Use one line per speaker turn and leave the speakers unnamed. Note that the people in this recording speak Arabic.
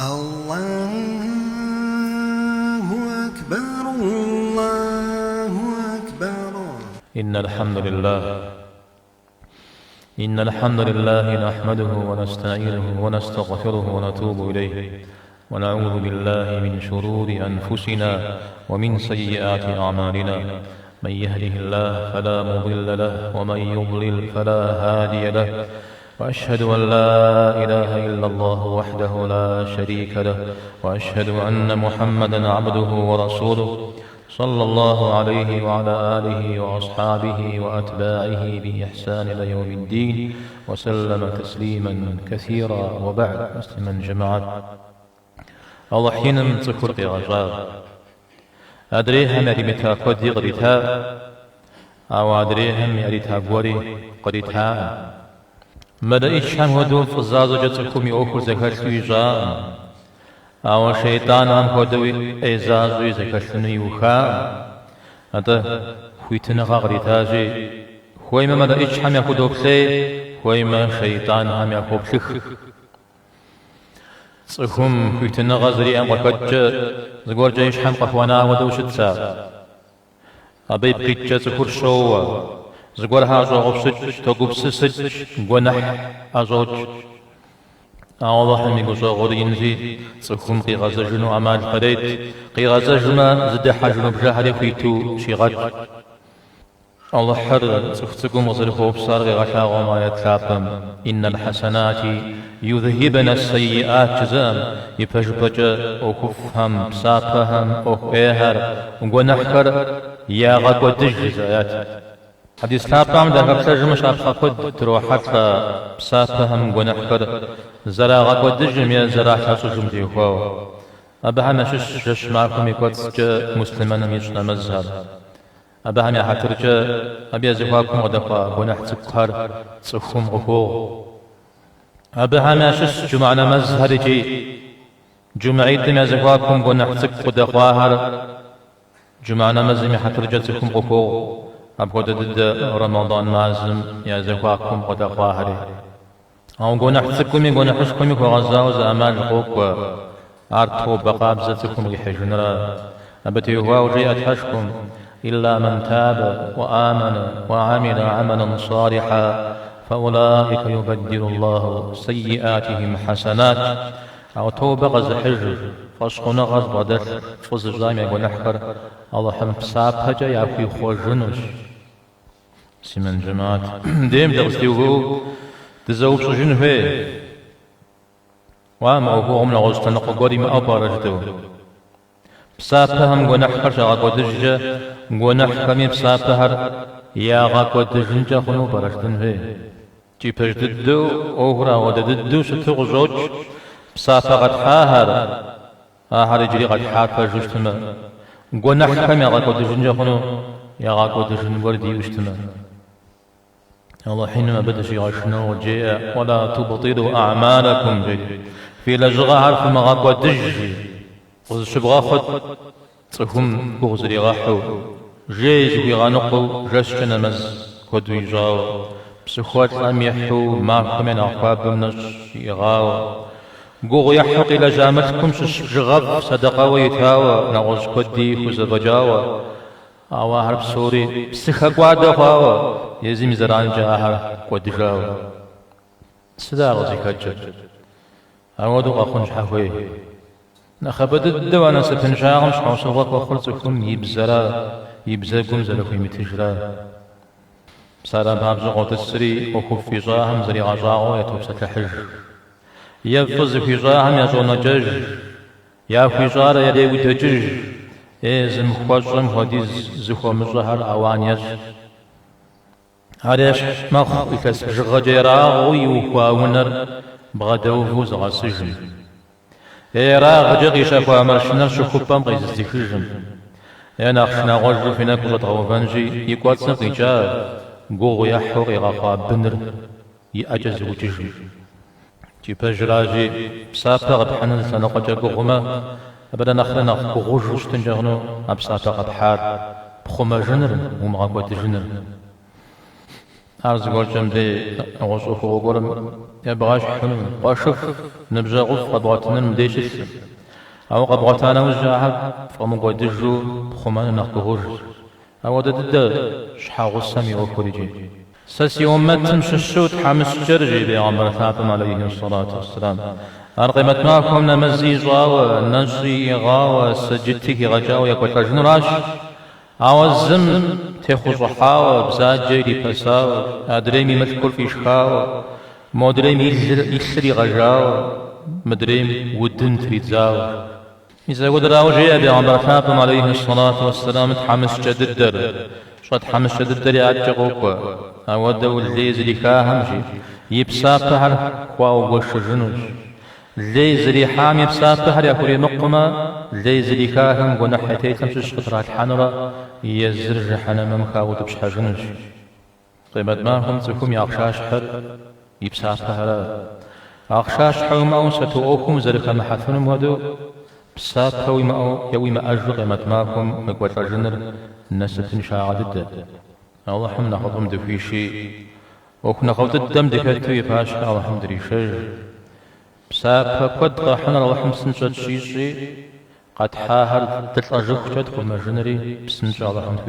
الله أكبر الله أكبر.
إن الحمد لله نحمده ونستعينه ونستغفره ونتوب إليه ونعوذ بالله من شرور أنفسنا ومن سيئات أعمالنا. من يهده الله فلا مضل له ومن يضلل فلا هادي له، وأشهد أن لا إله إلا الله وحده لا شريك له، وأشهد أن محمدا عبده ورسوله صلى الله عليه وعلى آله وأصحابه وأتباعه بإحسان إلى يوم الدين وسلم تسليما كثيرا. وبعد، مسلما جماعات الله حينم تذكر غجار أدريهم يريمتها قدي قريتها أو أدريهم يريتها بوري قريتها مدى إيشان ودو فزازو جتكم يوخر زكاة سويجان أو شيطان هم هدوي إيزازو زكاة نيوخا أدا خويتنا غريتاجي خويما مدى إيشان يخدو بسي خويما شيطان هم يخدو بشخ صحهم خويتنا غزري أم وكتج زغور جيش حم قفوانا ودوشتسا أبي بقيتجا زخور شووا زغور هاجو غبسج تقبسسج غنح أزوج الله حمي قصا غورينزي صحهم قي غزجنو أمال قريت قي غزجنا زد حجنو بجهري خويتو شيغات الله حر صفتكم وصرفوا بصار غشا وما يتلابم. إن الحسنات يذهبن السيئات جزام يفجبج وكفهم بسابهم وإيهر ونحكر يا غد ودجزايات حديث لابام ده غبسج مش أبخد تروحت بسابهم ونحكر زرا غد ودجم يا زرا حسوجم ديوخو أبها مشش جش معكم يقوتس مسلمان يجنا مزهر أبهم يا حترجا أبي زواكم ودفا ونحت قهر صخم غفو أبهم يا شش جمعنا مزهرجي جمعيت يا زواكم ونحت قدقاهر جمعنا مزم حترجا صخم غفو أبغى ضد رمضان مازم يا زواكم قدقاهر أو ونحتكم ونحشكم وغزاو زمان القوق أرتو بقابزتكم يحجنرا أبتي هو وجيء أتحشكم إلا من تاب وآمن وعمل عملا صالحا فأولئك يبدل الله سيئاتهم حسنات. أو توبة غز حجر فاسقنا غز بدر فوز جامع ونحكر الله حم بساب هجا يعفي خوجنوش سمن جماعت ديم دغستيوهو تزوب سجنه وما هو عمنا غزتنا قدري ما أبارجتو بسابهم ونحكر شغاق ودججة ونحكمي بسابهر يا غاق ودجنجة خنو برشتن في جي بجددو أوهرا ودددو ستغ زوج بسابه قد حاهر آهر جري قد حاكا جوشتما ونحكمي غاق ودجنجة خنو يا غاق ودجن وردي وشتما. الله حينما بدأ شي غشنا وجاء ولا تبطلوا أعمالكم في لجغة عرف مغاق ودجي وشبغا خد صهم بغزري غاحو جيج ويغانقو جشنا مز كدو يجاو بسخوات لم يحو معكم من أخواب منش يغاو قوغ يحق إلى جامتكم شغب صدقا ويتاوى نغز كدي خزبجاوى أوا هرب سوري بسخا قوادا خواوى يزيم زران جاهر قدجاوى سدا غزي كجر أودو أخونش حهوي نخبد الدوانا سفنشاغم شحوصوغك وخلصكم يبزاكم زلكم متجرا بسالا بابزغ وتسري وخفي جاهم زري غجاغو يتوب ستحج يفز في جاهم يزون جج يا في جار يديو تجج إزم خوشم هديز زخو مجهر أوانيج هاريش مخ إكس جغجيراغو يوخواونر بغدو فوز غسجن يرى غجقي شافوا مرشنا شخوبام غيز استخرجم أنا خشنا غجر فينا كل طوفانجي يقوات سنقيجا قوغ يحوغ يغاقا بنر يأجز وججم جي بجراجي بسابة غبحنا سنقجا قوغما أبدا نخلنا قوغوش وشتنجغنو أبسابة غبحار بخوما جنر ومغاقوات جنر أرز قول جمدي أغوصو خوغورم يبغاش حنو قشف نبجا غف قبغتنا مديش أو قبغتنا وجاها فمقدجو خمان نخبهوج أو دد شحاغ السمي وكوريجي سسي أمتم ششوت حمس جرجي بيغمبر ثابم عليه الصلاة والسلام أرقمت معكم نمزيزا ونجري غاوة سجدتك غجاوة يكوت رجنراش أو الزم تخو صحاوة بزاجي لبساوة أدريمي مذكور في شخاوة مدريمي يسري غجاوة مدريم ودن تريدزاوة إذا قدر جاء بيغمبر ثابم عليه الصلاة والسلام تحمس جددر شد حمس جددر يعجقوك أودو الليز اللي كاهمجي يبساب بحر خواو وش جنوش الليز اللي حام يبساب بحر يكوري مقما الليز اللي كاهم ونحيتي تمشش قطرات حنرة يزرج حنا ممخاوت بشحا جنوش قيمت ما هم تكم يغشاش حر يبساب بحر أغشاش حوم أو ستوؤكم زرق محثنم ودو بساب يوي ما أجل قيمت ما هم مقوات الجنر نسة شاعة ضد الله حمنا خطم دفي شيء وكنا خوت الدم دكتو يفاش الله حمد ريشج بساب قد قاحنا الله حمسن شد شيء قد حاهر تطلع جوك شد كما جنري بسنجا الله حمد